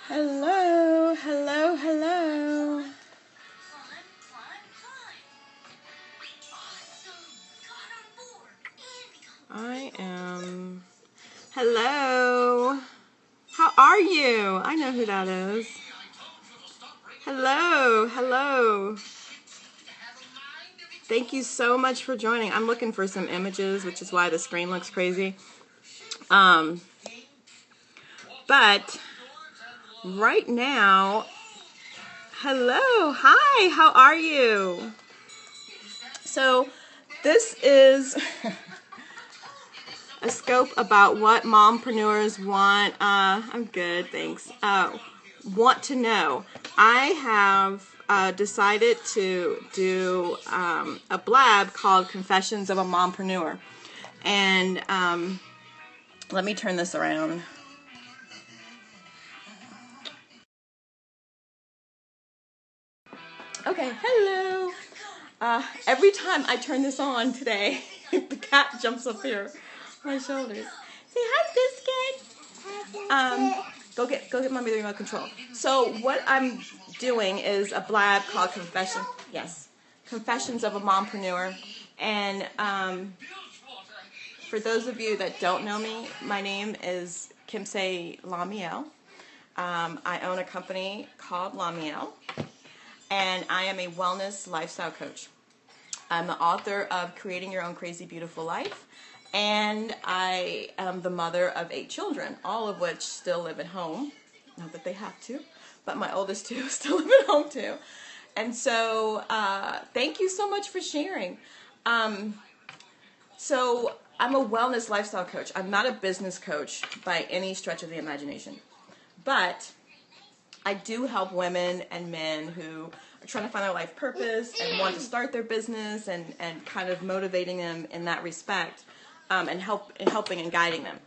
Hello, hello, hello. I am. Hello. How are you? I know who that is. Hello, hello. Thank you so much for joining. I'm looking for some images, which is why the screen looks crazy. But right now, hello, hi, how are you? So this is a scope about what mompreneurs want. I'm good, thanks. Want to know. I have decided to do a blab called Confessions of a Mompreneur. And let me turn this around. Okay, hello. Every time I turn this on today, the cat jumps up here on my shoulders. Say hi, Biscuit. Go get mommy the remote control. So what I'm doing is a blab called Confessions of a Mompreneur. And for those of you that don't know me, my name is Kimse Lamiel. I own a company called Lamiel, and I am a wellness lifestyle coach. I'm the author of Creating Your Own Crazy Beautiful Life, and I am the mother of 8 children, all of which still live at home. Not that they have to, but my oldest 2 still live at home too. And so thank you so much for sharing. So I'm a wellness lifestyle coach. I'm not a business coach by any stretch of the imagination, but I do help women and men who are trying to find their life purpose and want to start their business, and kind of motivating them in that respect, and helping and guiding them.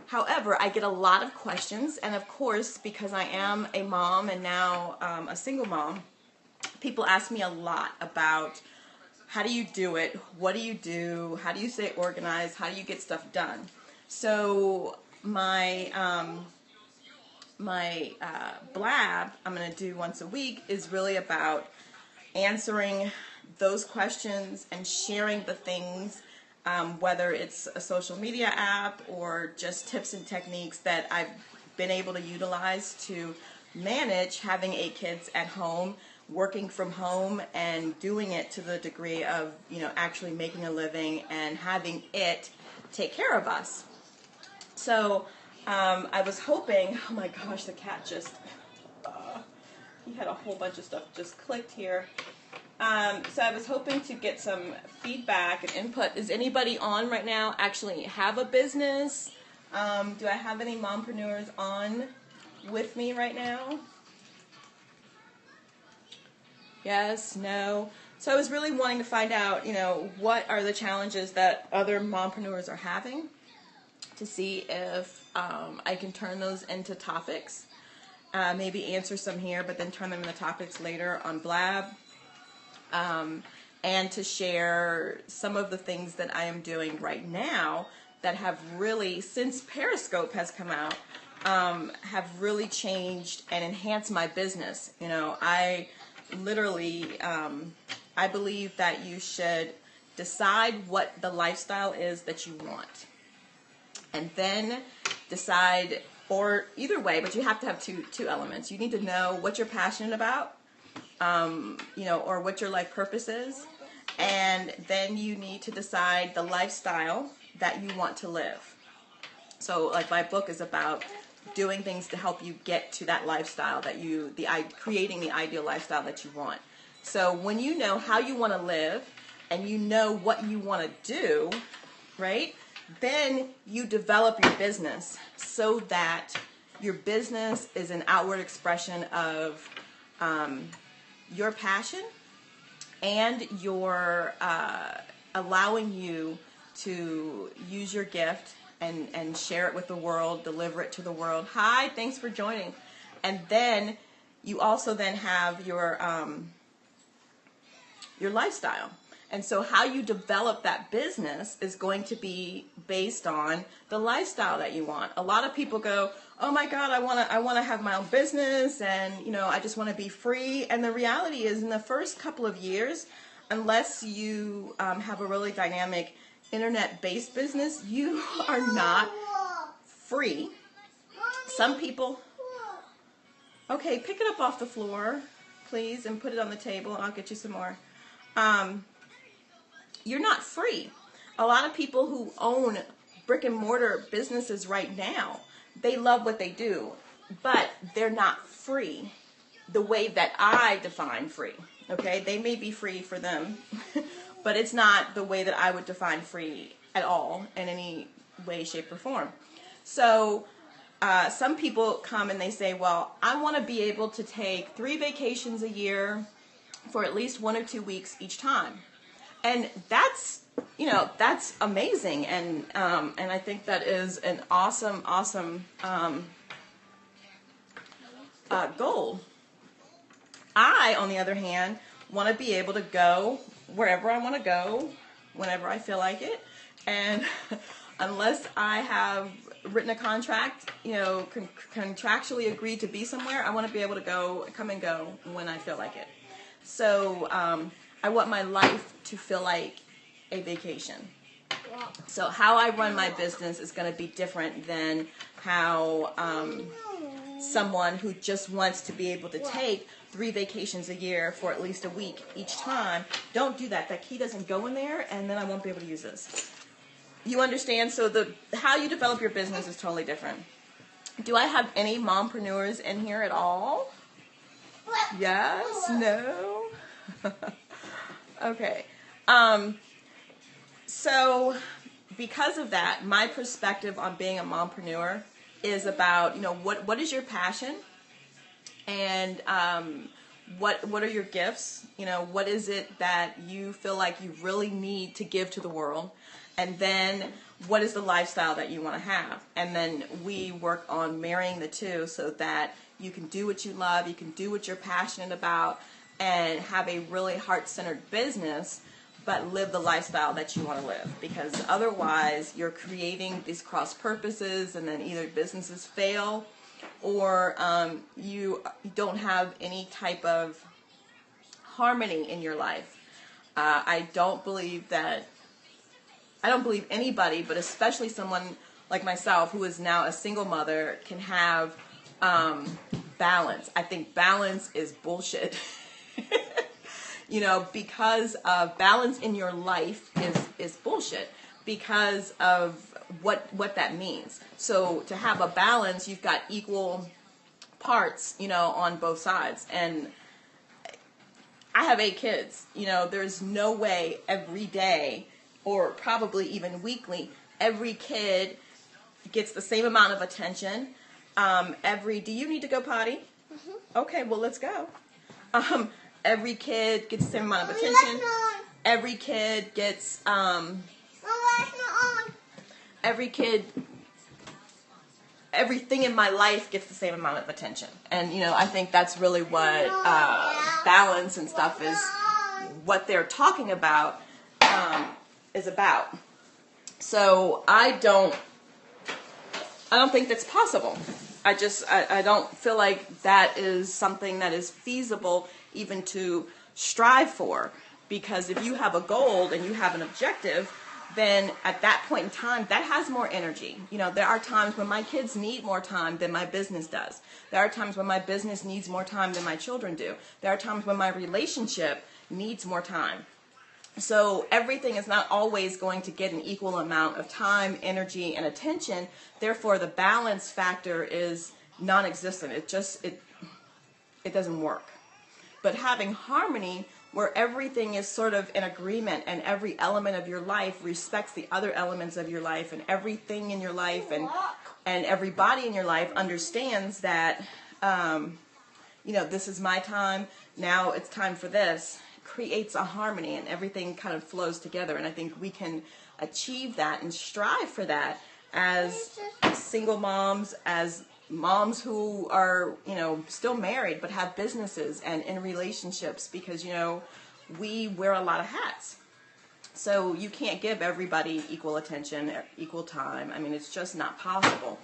However, I get a lot of questions, and of course, because I am a mom and now a single mom, people ask me a lot about how do you do it, what do you do, how do you stay organized, how do you get stuff done. So my blab I'm going to do once a week is really about answering those questions and sharing the things, whether it's a social media app or just tips and techniques that I've been able to utilize to manage having 8 kids at home, working from home, and doing it to the degree of, actually making a living and having it take care of us. So I was hoping, oh my gosh, the cat just, he had a whole bunch of stuff just clicked here. So I was hoping to get some feedback and input. Is anybody on right now actually have a business? Do I have any mompreneurs on with me right now? Yes, no. So I was really wanting to find out, what are the challenges that other mompreneurs are having, to see if I can turn those into topics. Maybe answer some here, but then turn them into topics later on Blab. And to share some of the things that I am doing right now that have really, since Periscope has come out, have really changed and enhanced my business. I literally, I believe that you should decide what the lifestyle is that you want, and then decide, or either way, but you have to have two elements. You need to know what you're passionate about, or what your life purpose is, and then you need to decide the lifestyle that you want to live. So, like, my book is about doing things to help you get to that lifestyle that creating the ideal lifestyle that you want. So when you know how you want to live and you know what you want to do, right, then you develop your business so that your business is an outward expression of your passion, and your allowing you to use your gift and share it with the world, deliver it to the world. Hi, thanks for joining. And then you also then have your lifestyle. And so how you develop that business is going to be based on the lifestyle that you want. A lot of people go, oh my God, I want to have my own business, and I just want to be free. And the reality is, in the first couple of years, unless you have a really dynamic internet-based business, you are not free. Some people, okay, pick it up off the floor, please, and put it on the table. I'll get you some more. You're not free. A lot of people who own brick and mortar businesses right now, they love what they do, but they're not free the way that I define free. Okay, they may be free for them, but it's not the way that I would define free at all in any way, shape, or form. So some people come and they say, well, I want to be able to take 3 vacations a year for at least 1 or 2 weeks each time. And that's amazing. And I think that is an awesome goal. I, on the other hand, want to be able to go wherever I want to go, whenever I feel like it. And unless I have written a contract, contractually agreed to be somewhere, I want to be able to come and go when I feel like it. So I want my life to feel like a vacation. So how I run my business is going to be different than how someone who just wants to be able to take 3 vacations a year for at least a week each time. Don't do that. That key doesn't go in there, and then I won't be able to use this. You understand? So how you develop your business is totally different. Do I have any mompreneurs in here at all? Yes? No? Okay. So because of that, my perspective on being a mompreneur is about, what is your passion? And what are your gifts? What is it that you feel like you really need to give to the world? And then what is the lifestyle that you want to have? And then we work on marrying the two so that you can do what you love, you can do what you're passionate about, and have a really heart-centered business, but live the lifestyle that you want to live. Because otherwise, you're creating these cross purposes, and then either businesses fail, or you don't have any type of harmony in your life. I don't believe anybody, but especially someone like myself who is now a single mother, can have balance. I think balance is bullshit. Because of balance in your life is bullshit because of what that means. So to have a balance, you've got equal parts, on both sides. And I have 8 kids. There's no way every day, or probably even weekly, every kid gets the same amount of attention. Do you need to go potty? Mm-hmm. Okay, well, let's go. Every kid gets the same amount of attention. Every kid gets, everything in my life gets the same amount of attention. And, I think that's really what balance and stuff is, what they're talking about, is about. So I don't think that's possible. I don't feel like that is something that is feasible even to strive for, because if you have a goal and you have an objective, then at that point in time, that has more energy. There are times when my kids need more time than my business does. There are times when my business needs more time than my children do. There are times when my relationship needs more time. So everything is not always going to get an equal amount of time, energy, and attention. Therefore, the balance factor is non-existent. It doesn't work. But having harmony, where everything is sort of in agreement and every element of your life respects the other elements of your life, and everything in your life and everybody in your life understands that, this is my time, now it's time for this, creates a harmony, and everything kind of flows together. And I think we can achieve that and strive for that as single moms, as moms who are, still married but have businesses and in relationships, because, we wear a lot of hats. So you can't give everybody equal attention, equal time. I mean, it's just not possible.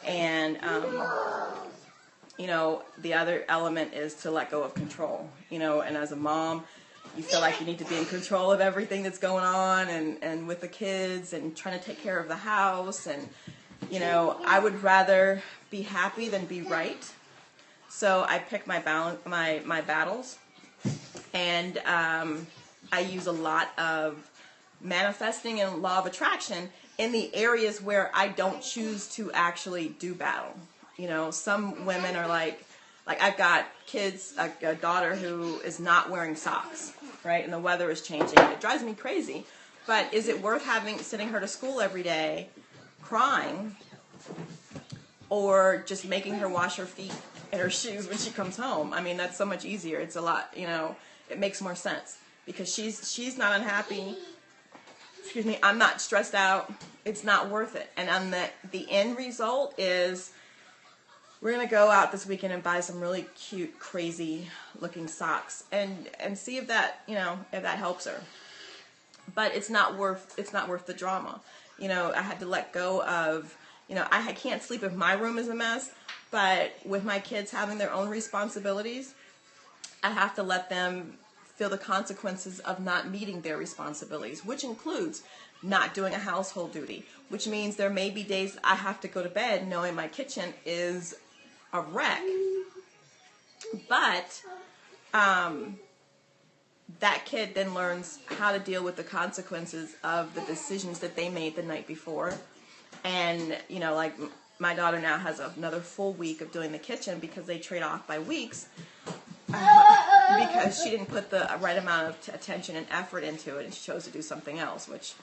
And, you know, the other element is to let go of control, you know, and as a mom, you feel like you need to be in control of everything that's going on and with the kids and trying to take care of the house. And, you know, I would rather be happy than be right. So I pick my battles, and I use a lot of manifesting and law of attraction in the areas where I don't choose to actually do battle. You know, some women are like I've got kids, a daughter who is not wearing socks, right? And the weather is changing. It drives me crazy. But is it worth sending her to school every day crying, or just making her wash her feet and her shoes when she comes home? I mean, that's so much easier. It's a lot, you know, it makes more sense because she's not unhappy. Excuse me, I'm not stressed out. It's not worth it. And on the end result is we're going to go out this weekend and buy some really cute, crazy looking socks and see if that, you know, if that helps her. But it's not worth the drama. You know, I had to let go of, you know, I can't sleep if my room is a mess, but with my kids having their own responsibilities, I have to let them feel the consequences of not meeting their responsibilities, which includes not doing a household duty, which means there may be days I have to go to bed knowing my kitchen is a wreck. But that kid then learns how to deal with the consequences of the decisions that they made the night before. And, you know, like my daughter now has another full week of doing the kitchen because they trade off by weeks. Because she didn't put the right amount of attention and effort into it, and she chose to do something else, which,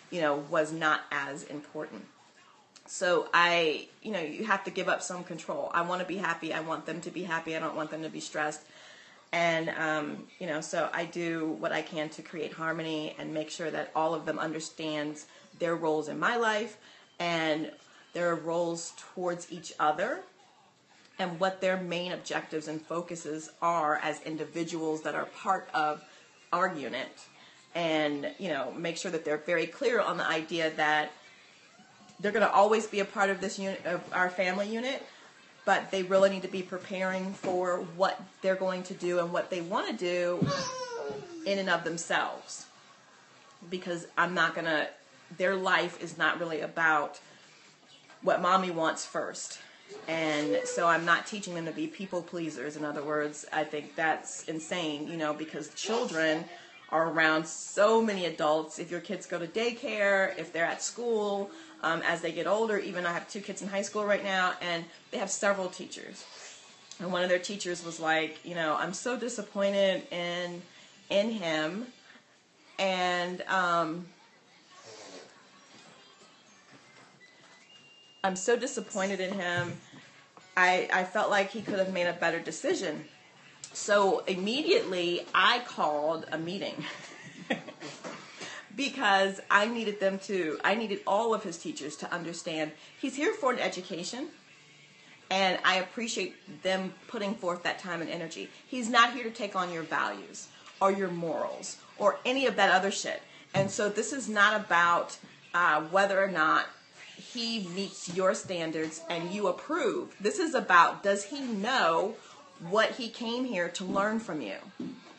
you know, was not as important. So you know, you have to give up some control. I want to be happy. I want them to be happy. I don't want them to be stressed. And, you know, so I do what I can to create harmony and make sure that all of them understands their roles in my life and their roles towards each other, and what their main objectives and focuses are as individuals that are part of our unit. And, you know, make sure that they're very clear on the idea that they're going to always be a part of this unit, of our family unit, but they really need to be preparing for what they're going to do and what they want to do in and of themselves. Because their life is not really about what mommy wants first. And so I'm not teaching them to be people pleasers. In other words, I think that's insane, you know, because children are around so many adults. If your kids go to daycare, if they're at school, as they get older, even I have 2 kids in high school right now, and they have several teachers. And one of their teachers was like, you know, I'm so disappointed in him, and I'm so disappointed in him. I felt like he could have made a better decision. So immediately I called a meeting because I needed all of his teachers to understand he's here for an education, and I appreciate them putting forth that time and energy. He's not here to take on your values or your morals or any of that other shit. And so this is not about whether or not he meets your standards and you approve. This is about, does he know what he came here to learn from you?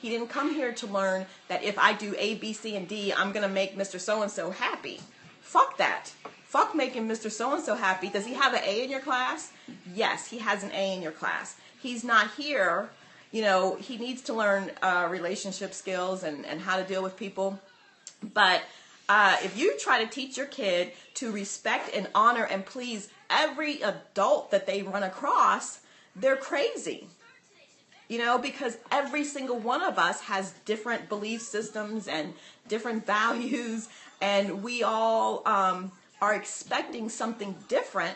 He didn't come here to learn that if I do A, B, C, and D, I'm going to make Mr. So-and-so happy. Fuck that. Fuck making Mr. So-and-so happy. Does he have an A in your class? Yes, he has an A in your class. He's not here, you know, he needs to learn relationship skills and how to deal with people. But if you try to teach your kid to respect and honor and please every adult that they run across, they're crazy. You know, because every single one of us has different belief systems and different values, and we all are expecting something different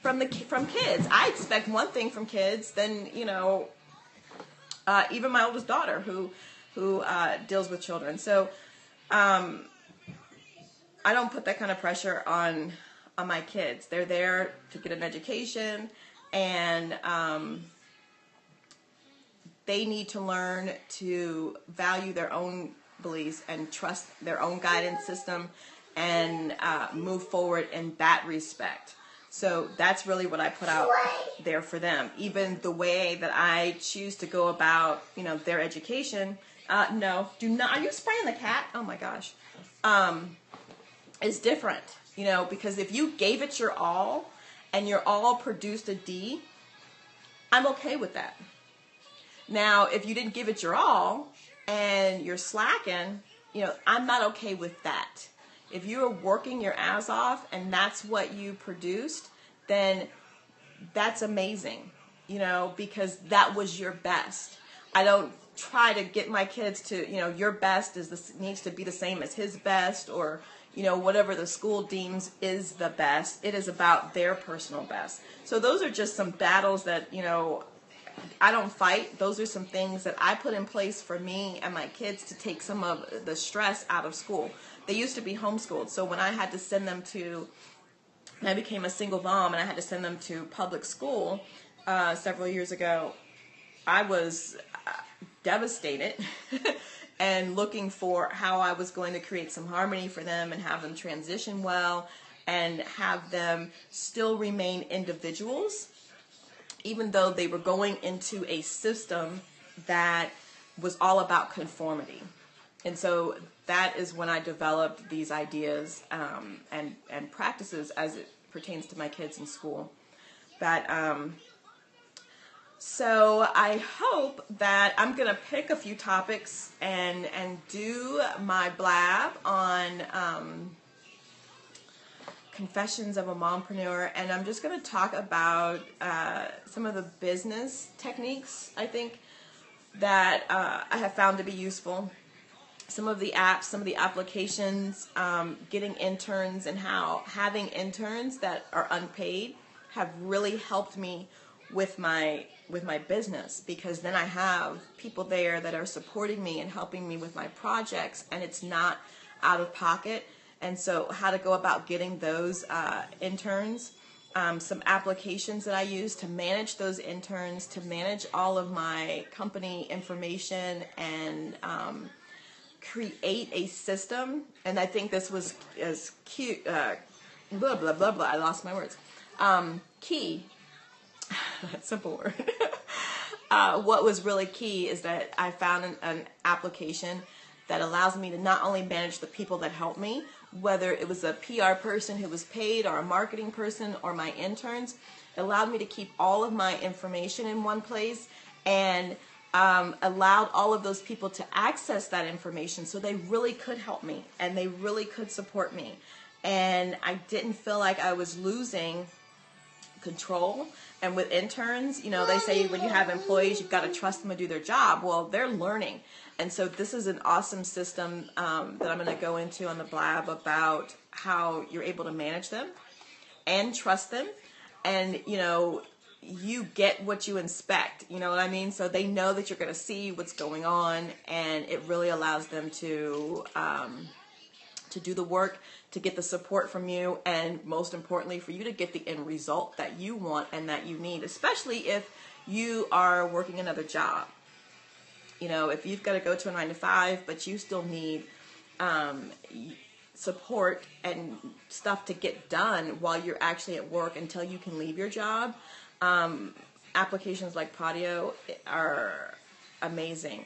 from kids. I expect one thing from kids than, you know, even my oldest daughter who deals with children. So I don't put that kind of pressure on my kids. They're there to get an education, and they need to learn to value their own beliefs and trust their own guidance system and move forward in that respect. So that's really what I put out there for them. Even the way that I choose to go about, their education. No, do not. Are you spraying the cat? Oh my gosh. Is different, because if you gave it your all and your all produced a D, I'm okay with that. Now, if you didn't give it your all and you're slacking, I'm not okay with that. If you are working your ass off and that's what you produced, then that's amazing, because that was your best. I don't try to get my kids to, your best needs to be the same as his best, or, whatever the school deems is the best. It is about their personal best. So those are just some battles that, I don't fight. Those are some things that I put in place for me and my kids to take some of the stress out of school. They used to be homeschooled, so when I had to send them I became a single mom and I had to send them to public school several years ago, I was devastated and looking for how I was going to create some harmony for them and have them transition well and have them still remain individuals, even though they were going into a system that was all about conformity. And so that is when I developed these ideas and practices as it pertains to my kids in school. So I hope that I'm going to pick a few topics and do my blab on Confessions of a Mompreneur, and I'm just going to talk about some of the business techniques, I think, that I have found to be useful. Some of the apps, some of the applications, getting interns, and how having interns that are unpaid have really helped me with my business, because then I have people there that are supporting me and helping me with my projects, and it's not out of pocket. And so how to go about getting those interns, some applications that I use to manage those interns, to manage all of my company information, and create a system. And I think this was as cute, blah, blah, blah, blah, I lost my words. Key, simple word. What was really key is that I found an application that allows me to not only manage the people that help me, whether it was a PR person who was paid or a marketing person or my interns. It allowed me to keep all of my information in one place, and allowed all of those people to access that information, so they really could help me and they really could support me. And I didn't feel like I was losing control. And with interns, they say when you have employees, you've got to trust them to do their job. Well, they're learning. And so this is an awesome system that I'm going to go into on the blab about how you're able to manage them and trust them. And, you get what you inspect, you know what I mean? So they know that you're going to see what's going on, and it really allows them to do the work, to get the support from you, and most importantly, for you to get the end result that you want and that you need, especially if you are working another job. If you've got to go to a 9-to-5, but you still need support and stuff to get done while you're actually at work until you can leave your job, applications like Podio are amazing.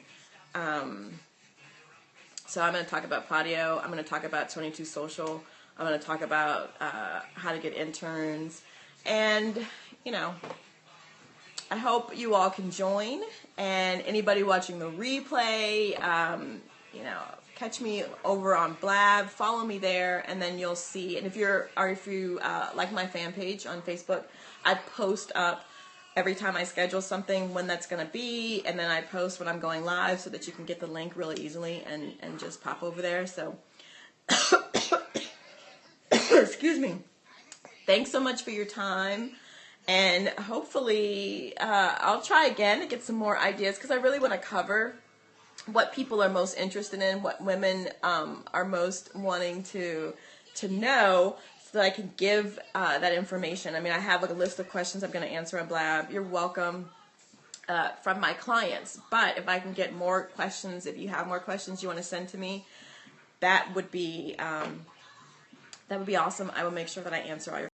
So I'm going to talk about Podio. I'm going to talk about 22 Social. I'm going to talk about how to get interns. And, I hope you all can join. And anybody watching the replay, catch me over on Blab. Follow me there, and then you'll see. And if you like my fan page on Facebook, I post up every time I schedule something when that's going to be, and then I post when I'm going live so that you can get the link really easily and just pop over there. So, excuse me. Thanks so much for your time, and hopefully I'll try again to get some more ideas, because I really want to cover what people are most interested in, what women are most wanting to know, so that I can give that information. I mean, I have a list of questions I'm going to answer on Blab. You're welcome from my clients. But if I can get more questions, if you have more questions you want to send to me, that would be awesome. I will make sure that I answer all your